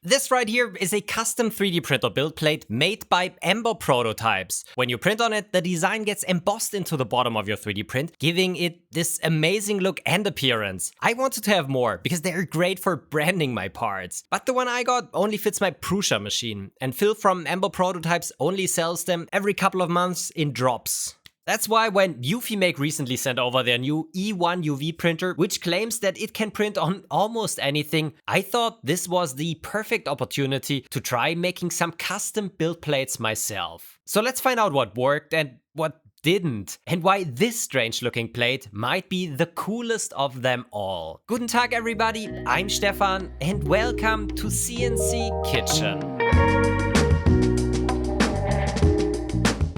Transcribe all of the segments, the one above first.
This right here is a custom 3D printer build plate made by Ember Prototypes. When you print on it, the design gets embossed into the bottom of your 3D print, giving it this amazing look and appearance. I wanted to have more because they're great for branding my parts, but the one I got only fits my Prusa machine, and Phil from Ember Prototypes only sells them every couple of months in drops. That's why when EufyMake recently sent over their new E1 UV printer, which claims that it can print on almost anything, I thought this was the perfect opportunity to try making some custom build plates myself. So let's find out what worked and what didn't, and why this strange looking plate might be the coolest of them all. Guten Tag everybody, I'm Stefan and welcome to CNC Kitchen.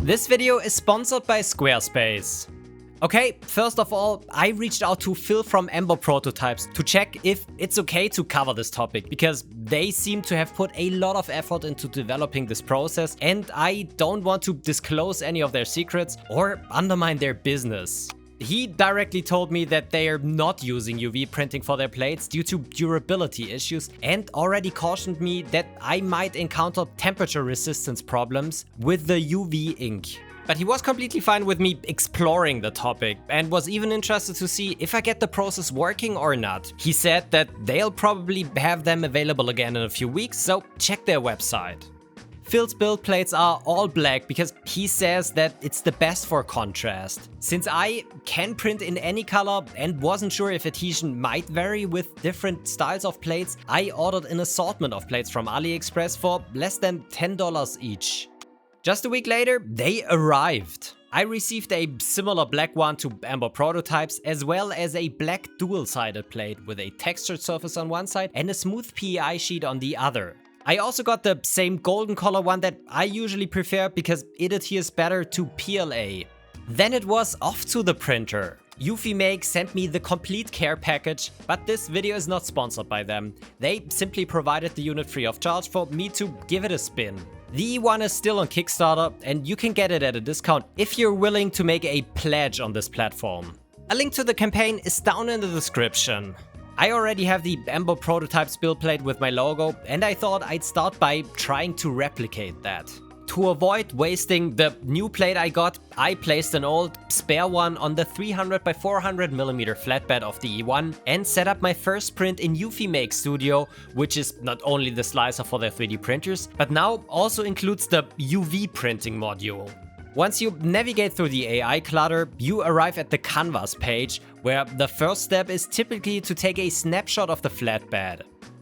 This video is sponsored by Squarespace. Okay, first of all, I reached out to Phil from Ember Prototypes to check if it's okay to cover this topic, because they seem to have put a lot of effort into developing this process and I don't want to disclose any of their secrets or undermine their business. He directly told me that they are not using UV printing for their plates due to durability issues and already cautioned me that I might encounter temperature resistance problems with the UV ink. But he was completely fine with me exploring the topic and was even interested to see if I get the process working or not. He said that they'll probably have them available again in a few weeks, so check their website. Phil's build plates are all black because he says that it's the best for contrast. Since I can print in any color and wasn't sure if adhesion might vary with different styles of plates, I ordered an assortment of plates from AliExpress for less than $10 each. Just a week later, they arrived. I received a similar black one to Ember Prototypes, as well as a black dual-sided plate with a textured surface on one side and a smooth PEI sheet on the other. I also got the same golden color one that I usually prefer because it adheres better to PLA. Then it was off to the printer. EufyMake sent me the complete care package, but this video is not sponsored by them. They simply provided the unit free of charge for me to give it a spin. The E1 is still on Kickstarter and you can get it at a discount if you're willing to make a pledge on this platform. A link to the campaign is down in the description. I already have the Ember Prototypes build plate with my logo and I thought I'd start by trying to replicate that. To avoid wasting the new plate I got, I placed an old spare one on the 300 by 400mm flatbed of the E1 and set up my first print in EufyMake Studio, which is not only the slicer for their 3D printers, but now also includes the UV printing module. Once you navigate through the AI clutter, you arrive at the canvas page, where the first step is typically to take a snapshot of the flatbed.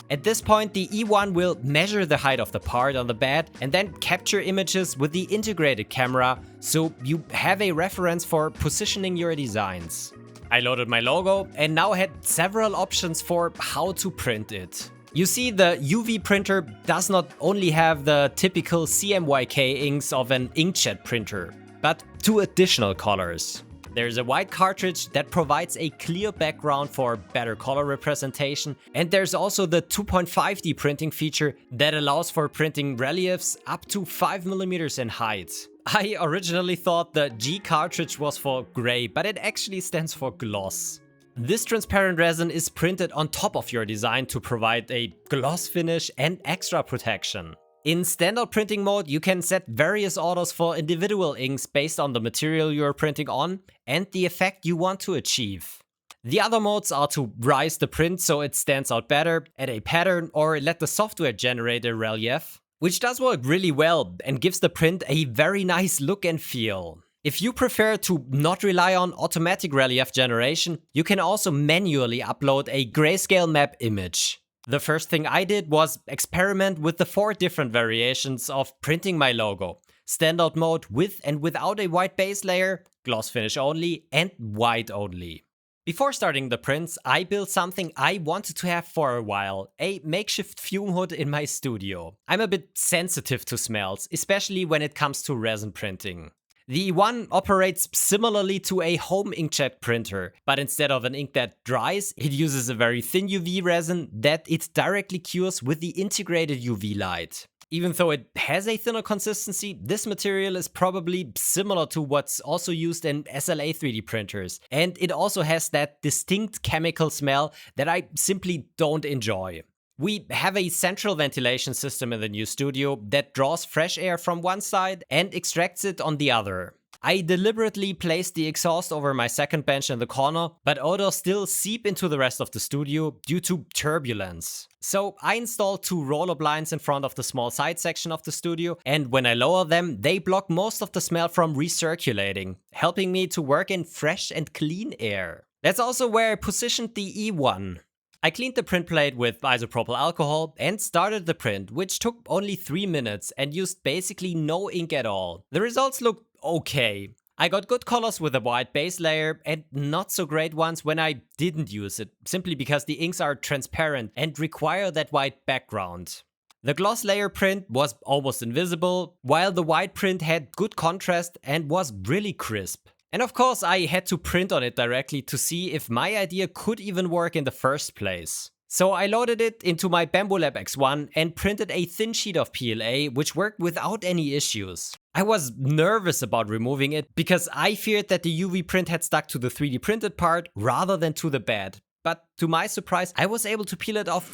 At this point, the E1 will measure the height of the part on the bed and then capture images with the integrated camera, so you have a reference for positioning your designs. I loaded my logo and now had several options for how to print it. You see, the UV printer does not only have the typical CMYK inks of an inkjet printer, but two additional colors. There's a white cartridge that provides a clear background for better color representation, and there's also the 2.5D printing feature that allows for printing reliefs up to 5mm in height. I originally thought the G cartridge was for gray, but it actually stands for gloss. This transparent resin is printed on top of your design to provide a gloss finish and extra protection. In standard printing mode, you can set various orders for individual inks based on the material you are printing on and the effect you want to achieve. The other modes are to rise the print so it stands out better, add a pattern, or let the software generate a relief, which does work really well and gives the print a very nice look and feel. If you prefer to not rely on automatic relief generation, you can also manually upload a grayscale map image. The first thing I did was experiment with the 4 different variations of printing my logo: standard mode with and without a white base layer, gloss finish only, and white only. Before starting the prints, I built something I wanted to have for a while: a makeshift fume hood in my studio. I'm a bit sensitive to smells, especially when it comes to resin printing. The E1 operates similarly to a home inkjet printer, but instead of an ink that dries, it uses a very thin UV resin that it directly cures with the integrated UV light. Even though it has a thinner consistency, this material is probably similar to what's also used in SLA 3D printers, and it also has that distinct chemical smell that I simply don't enjoy. We have a central ventilation system in the new studio that draws fresh air from one side and extracts it on the other. I deliberately placed the exhaust over my second bench in the corner, but odors still seep into the rest of the studio due to turbulence. So I installed 2 roller blinds in front of the small side section of the studio, and when I lower them, they block most of the smell from recirculating, helping me to work in fresh and clean air. That's also where I positioned the E1. I cleaned the print plate with isopropyl alcohol and started the print, which took only 3 minutes and used basically no ink at all. The results look okay. I got good colors with a white base layer and not so great ones when I didn't use it, simply because the inks are transparent and require that white background. The gloss layer print was almost invisible, while the white print had good contrast and was really crisp. And of course, I had to print on it directly to see if my idea could even work in the first place. So I loaded it into my Bamboo Lab X1 and printed a thin sheet of PLA, which worked without any issues. I was nervous about removing it because I feared that the UV print had stuck to the 3D printed part rather than to the bed. But to my surprise, I was able to peel it off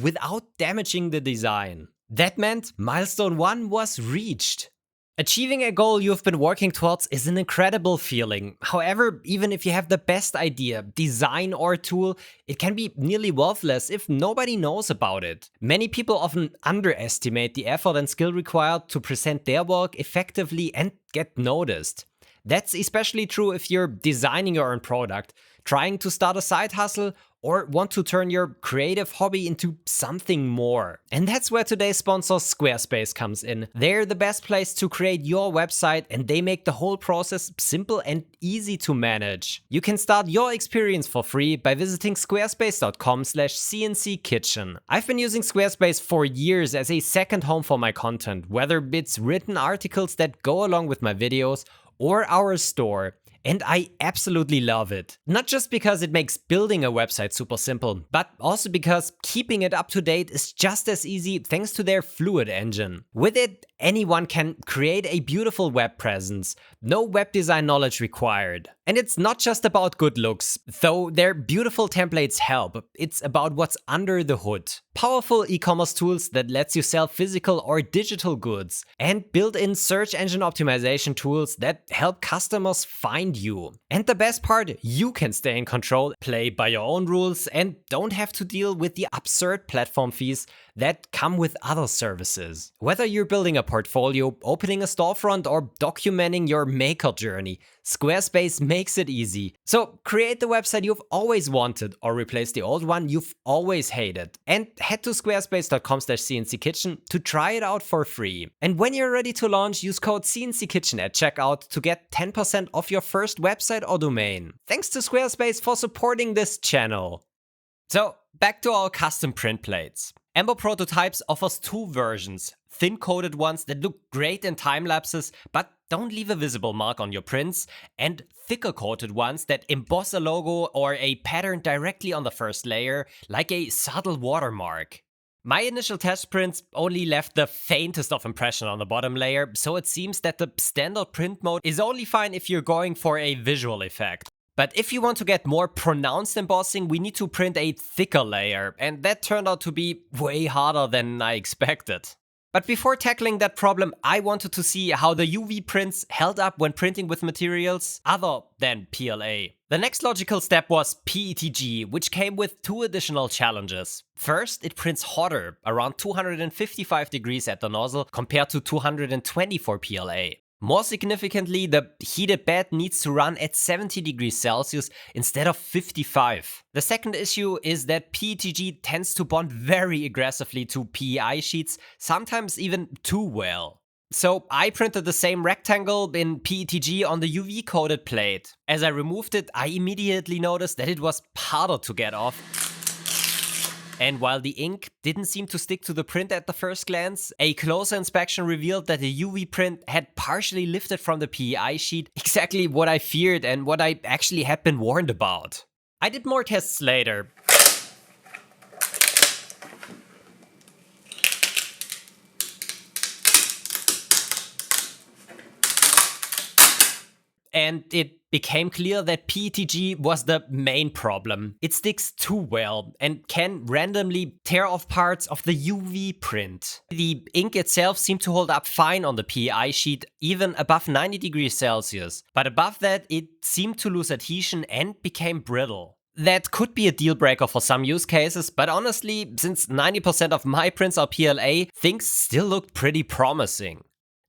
without damaging the design. That meant milestone 1 was reached. Achieving a goal you've been working towards is an incredible feeling. However, even if you have the best idea, design or tool, it can be nearly worthless if nobody knows about it. Many people often underestimate the effort and skill required to present their work effectively and get noticed. That's especially true if you're designing your own product, trying to start a side hustle, or want to turn your creative hobby into something more. And that's where today's sponsor Squarespace comes in. They're the best place to create your website, and they make the whole process simple and easy to manage. You can start your experience for free by visiting squarespace.com/cnckitchen. I've been using Squarespace for years as a second home for my content, whether it's written articles that go along with my videos or our store. And I absolutely love it. Not just because it makes building a website super simple, but also because keeping it up to date is just as easy thanks to their Fluid engine. With it, anyone can create a beautiful web presence. No web design knowledge required. And it's not just about good looks, though their beautiful templates help. It's about what's under the hood. Powerful e-commerce tools that lets you sell physical or digital goods, and built-in search engine optimization tools that help customers find you. And the best part, you can stay in control, play by your own rules, and don't have to deal with the absurd platform fees that come with other services. Whether you're building a portfolio, opening a storefront, or documenting your maker journey, Squarespace makes it easy. So create the website you've always wanted or replace the old one you've always hated. And head to squarespace.com/cnckitchen to try it out for free. And when you're ready to launch, use code cnckitchen at checkout to get 10% off your first website or domain. Thanks to Squarespace for supporting this channel. So back to our custom print plates. Ember Prototypes offers 2 versions, thin-coated ones that look great in time lapses but don't leave a visible mark on your prints, and thicker coated ones that emboss a logo or a pattern directly on the first layer, like a subtle watermark. My initial test prints only left the faintest of impression on the bottom layer, so it seems that the standard print mode is only fine if you're going for a visual effect. But if you want to get more pronounced embossing, we need to print a thicker layer, and that turned out to be way harder than I expected. But before tackling that problem, I wanted to see how the UV prints held up when printing with materials other than PLA. The next logical step was PETG, which came with 2 additional challenges. First, it prints hotter, around 255 degrees at the nozzle compared to 220 for PLA. More significantly, the heated bed needs to run at 70 degrees Celsius instead of 55. The second issue is that PETG tends to bond very aggressively to PEI sheets, sometimes even too well. So I printed the same rectangle in PETG on the UV coated plate. As I removed it, I immediately noticed that it was harder to get off. And while the ink didn't seem to stick to the print at the first glance, a closer inspection revealed that the UV print had partially lifted from the PEI sheet, exactly what I feared and what I actually had been warned about. I did more tests later. And it became clear that PETG was the main problem. It sticks too well and can randomly tear off parts of the UV print. The ink itself seemed to hold up fine on the PEI sheet, even above 90 degrees Celsius, but above that it seemed to lose adhesion and became brittle. That could be a deal breaker for some use cases, but honestly, since 90% of my prints are PLA, things still looked pretty promising.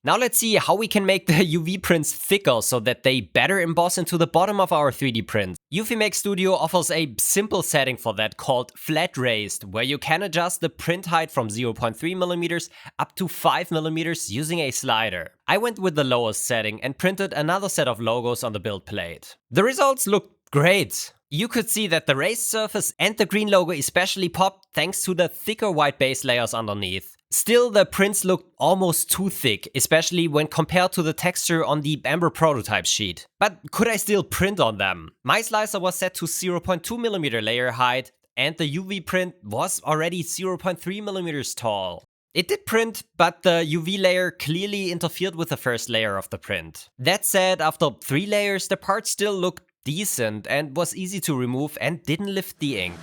Now let's see how we can make the UV prints thicker so that they better emboss into the bottom of our 3D print. EufyMake Studio offers a simple setting for that called flat raised, where you can adjust the print height from 0.3mm up to 5mm using a slider. I went with the lowest setting and printed another set of logos on the build plate. The results look great. You could see that the raised surface and the green logo especially popped thanks to the thicker white base layers underneath. Still, the prints looked almost too thick, especially when compared to the texture on the Ember Prototypes sheet. But could I still print on them? My slicer was set to 0.2mm layer height and the UV print was already 0.3mm tall. It did print, but the UV layer clearly interfered with the first layer of the print. That said, after 3 layers, the part still looked decent and was easy to remove and didn't lift the ink.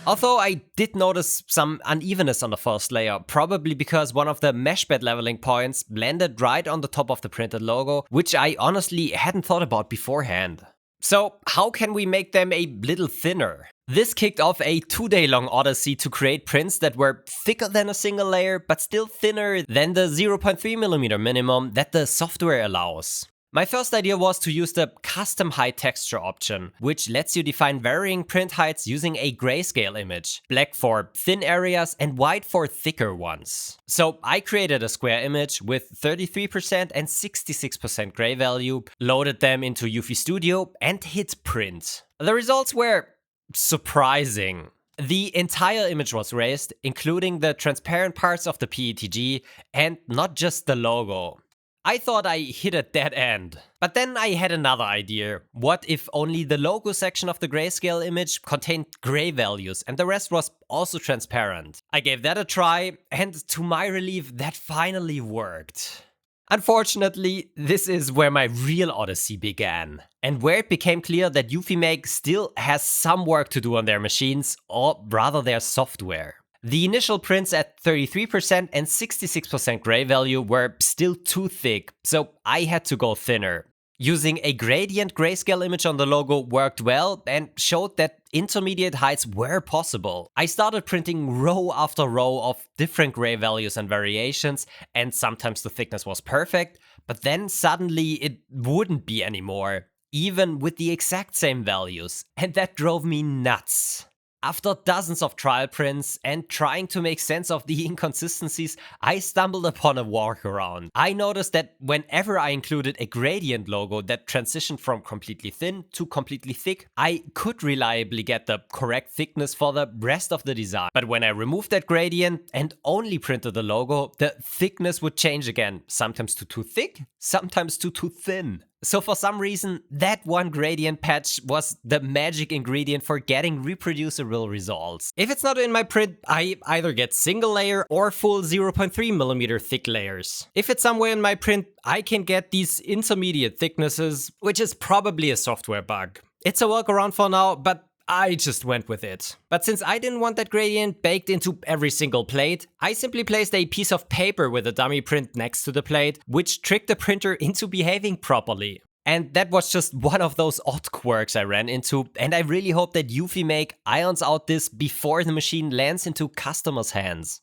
Although I did notice some unevenness on the first layer, probably because one of the mesh bed leveling points landed right on the top of the printed logo, which I honestly hadn't thought about beforehand. So how can we make them a little thinner? This kicked off a 2-day-long odyssey to create prints that were thicker than a single layer, but still thinner than the 0.3mm minimum that the software allows. My first idea was to use the custom height texture option, which lets you define varying print heights using a grayscale image, black for thin areas and white for thicker ones. So I created a square image with 33% and 66% gray value, loaded them into Eufy Studio and hit print. The results were surprising. The entire image was raised, including the transparent parts of the PETG and not just the logo. I thought I hit a dead end. But then I had another idea. What if only the logo section of the grayscale image contained gray values and the rest was also transparent? I gave that a try, and to my relief, that finally worked. Unfortunately, this is where my real odyssey began, and where it became clear that EufyMake still has some work to do on their machines, or rather their software. The initial prints at 33% and 66% gray value were still too thick, so I had to go thinner. Using a gradient grayscale image on the logo worked well and showed that intermediate heights were possible. I started printing row after row of different gray values and variations, and sometimes the thickness was perfect, but then suddenly it wouldn't be anymore, even with the exact same values, and that drove me nuts. After dozens of trial prints and trying to make sense of the inconsistencies, I stumbled upon a workaround. I noticed that whenever I included a gradient logo that transitioned from completely thin to completely thick, I could reliably get the correct thickness for the rest of the design. But when I removed that gradient and only printed the logo, the thickness would change again, sometimes to too thick, sometimes to too thin. So for some reason, that one gradient patch was the magic ingredient for getting reproducible results. If it's not in my print, I either get single layer or full 0.3mm thick layers. If it's somewhere in my print, I can get these intermediate thicknesses, which is probably a software bug. It's a workaround for now, but I just went with it. But since I didn't want that gradient baked into every single plate, I simply placed a piece of paper with a dummy print next to the plate, which tricked the printer into behaving properly. And that was just one of those odd quirks I ran into, and I really hope that EufyMake irons out this before the machine lands into customers' hands.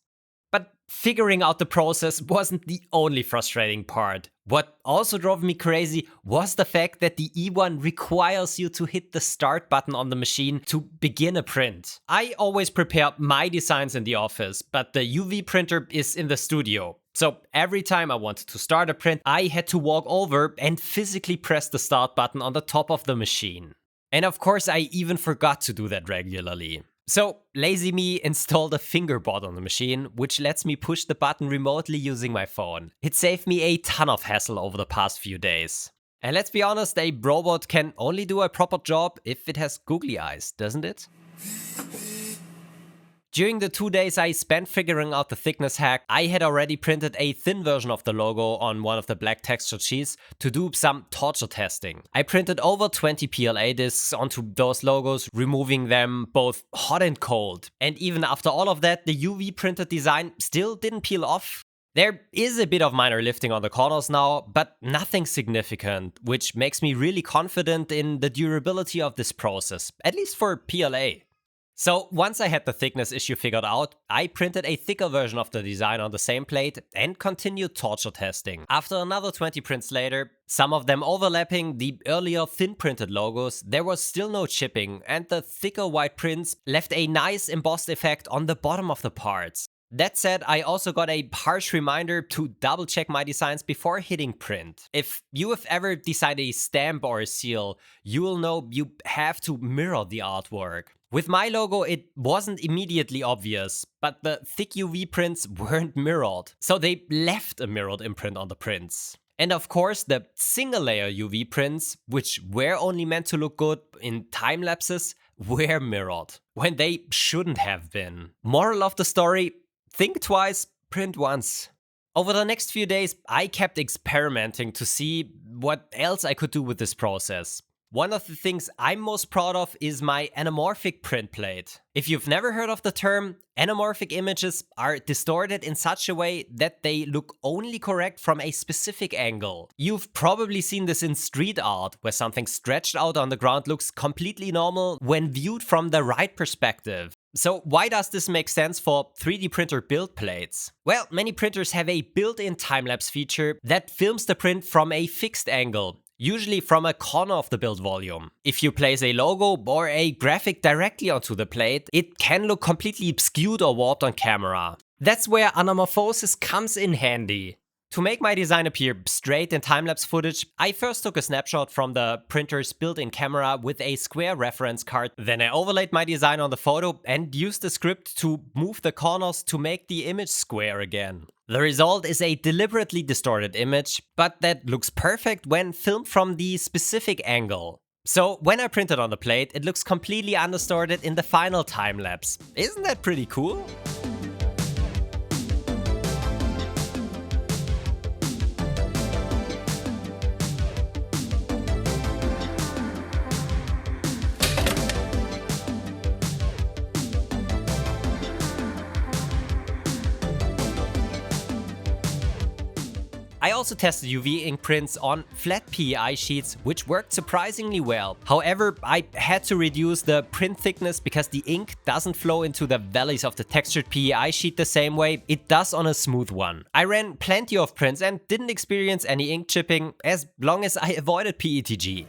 But figuring out the process wasn't the only frustrating part. What also drove me crazy was the fact that the E1 requires you to hit the start button on the machine to begin a print. I always prepare my designs in the office, but the UV printer is in the studio. So every time I wanted to start a print, I had to walk over and physically press the start button on the top of the machine. And of course, I even forgot to do that regularly. So, lazy me installed a fingerboard on the machine, which lets me push the button remotely using my phone. It saved me a ton of hassle over the past few days. And let's be honest, a robot can only do a proper job if it has googly eyes, doesn't it? During the 2 days I spent figuring out the thickness hack, I had already printed a thin version of the logo on one of the black textured sheets to do some torture testing. I printed over 20 PLA discs onto those logos, removing them both hot and cold. And even after all of that, the UV printed design still didn't peel off. There is a bit of minor lifting on the corners now, but nothing significant, which makes me really confident in the durability of this process, at least for PLA. So once I had the thickness issue figured out, I printed a thicker version of the design on the same plate and continued torture testing. After another 20 prints later, some of them overlapping the earlier thin printed logos, there was still no chipping, and the thicker white prints left a nice embossed effect on the bottom of the parts. That said, I also got a harsh reminder to double check my designs before hitting print. If you have ever designed a stamp or a seal, you will know you have to mirror the artwork. With my logo, it wasn't immediately obvious, but the thick UV prints weren't mirrored, so they left a mirrored imprint on the prints. And of course, the single layer UV prints, which were only meant to look good in time lapses, were mirrored, when they shouldn't have been. Moral of the story: think twice, print once. Over the next few days, I kept experimenting to see what else I could do with this process. One of the things I'm most proud of is my anamorphic print plate. If you've never heard of the term, anamorphic images are distorted in such a way that they look only correct from a specific angle. You've probably seen this in street art, where something stretched out on the ground looks completely normal when viewed from the right perspective. So why does this make sense for 3D printer build plates? Well, many printers have a built-in time-lapse feature that films the print from a fixed angle, usually from a corner of the build volume. If you place a logo or a graphic directly onto the plate, it can look completely skewed or warped on camera. That's where anamorphosis comes in handy. To make my design appear straight in time-lapse footage, I first took a snapshot from the printer's built-in camera with a square reference card. Then I overlaid my design on the photo and used the script to move the corners to make the image square again. The result is a deliberately distorted image, but that looks perfect when filmed from the specific angle. So when I print it on the plate, it looks completely undistorted in the final time-lapse. Isn't that pretty cool? I also tested UV ink prints on flat PEI sheets, which worked surprisingly well. However, I had to reduce the print thickness because the ink doesn't flow into the valleys of the textured PEI sheet the same way it does on a smooth one. I ran plenty of prints and didn't experience any ink chipping as long as I avoided PETG.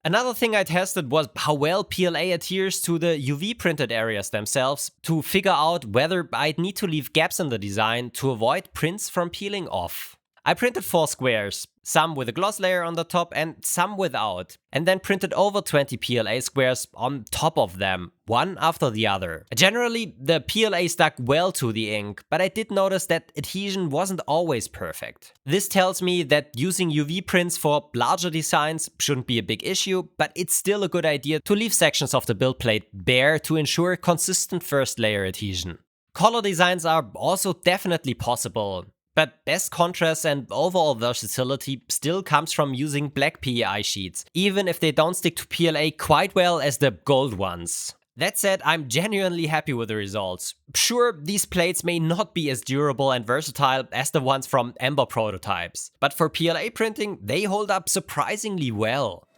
Another thing I tested was how well PLA adheres to the UV printed areas themselves to figure out whether I'd need to leave gaps in the design to avoid prints from peeling off. I printed 4 squares, some with a gloss layer on the top and some without, and then printed over 20 PLA squares on top of them, one after the other. Generally, the PLA stuck well to the ink, but I did notice that adhesion wasn't always perfect. This tells me that using UV prints for larger designs shouldn't be a big issue, but it's still a good idea to leave sections of the build plate bare to ensure consistent first layer adhesion. Color designs are also definitely possible, but best contrast and overall versatility still comes from using black PEI sheets, even if they don't stick to PLA quite well as the gold ones. That said, I'm genuinely happy with the results. Sure, these plates may not be as durable and versatile as the ones from Ember Prototypes, but for PLA printing, they hold up surprisingly well.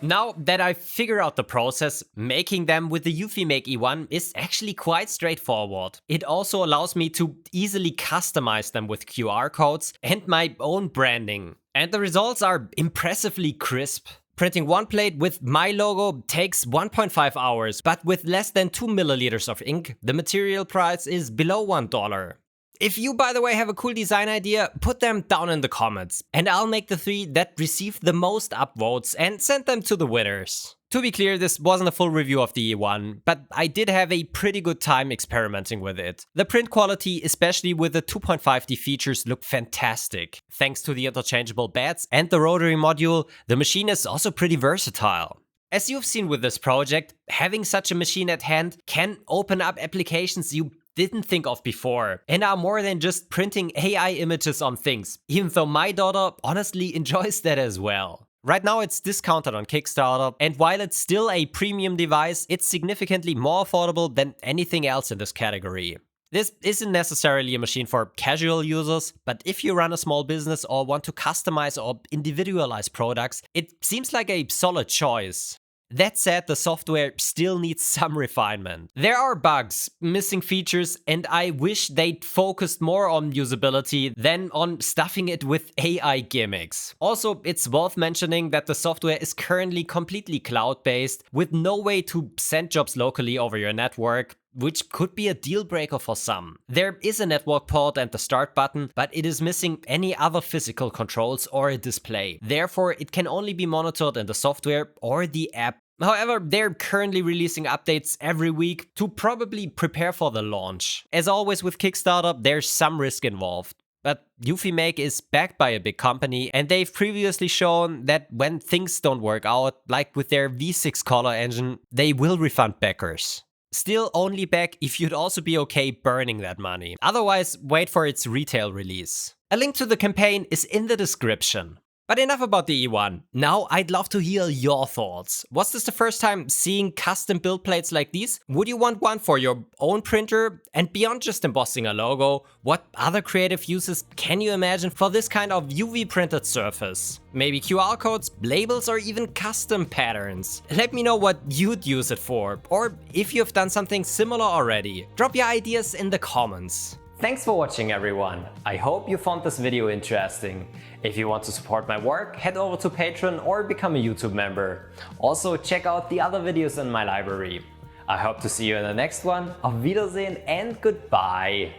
Now that I've figured out the process, making them with the EufyMake E1 is actually quite straightforward. It also allows me to easily customize them with QR codes and my own branding. And the results are impressively crisp. Printing one plate with my logo takes 1.5 hours, but with less than 2 milliliters of ink, the material price is below $1. If you, by the way, have a cool design idea, put them down in the comments, and I'll make the 3 that receive the most upvotes and send them to the winners. To be clear, this wasn't a full review of the E1, but I did have a pretty good time experimenting with it. The print quality, especially with the 2.5D features, looked fantastic. Thanks to the interchangeable beds and the rotary module, the machine is also pretty versatile. As you've seen with this project, having such a machine at hand can open up applications you didn't think of before and are more than just printing AI images on things, even though my daughter honestly enjoys that as well. Right now it's discounted on Kickstarter, and while it's still a premium device, it's significantly more affordable than anything else in this category. This isn't necessarily a machine for casual users, but if you run a small business or want to customize or individualize products, it seems like a solid choice. That said, the software still needs some refinement. There are bugs, missing features, and I wish they'd focused more on usability than on stuffing it with AI gimmicks. Also, it's worth mentioning that the software is currently completely cloud-based, with no way to send jobs locally over your network, which could be a deal breaker for some. There is a network port and the start button, but it is missing any other physical controls or a display. Therefore, it can only be monitored in the software or the app. However, they're currently releasing updates every week to probably prepare for the launch. As always with Kickstarter, there's some risk involved. But EufyMake is backed by a big company, and they've previously shown that when things don't work out, like with their V6 color engine, they will refund backers. Still only back if you'd also be okay burning that money. Otherwise, wait for its retail release. A link to the campaign is in the description. But enough about the E1. Now I'd love to hear your thoughts. Was this the first time seeing custom build plates like these? Would you want one for your own printer? And beyond just embossing a logo, what other creative uses can you imagine for this kind of UV printed surface? Maybe QR codes, labels, or even custom patterns? Let me know what you'd use it for, or if you've done something similar already. Drop your ideas in the comments. Thanks for watching, everyone. I hope you found this video interesting. If you want to support my work, head over to Patreon or become a YouTube member. Also, check out the other videos in my library. I hope to see you in the next one. Auf Wiedersehen and goodbye.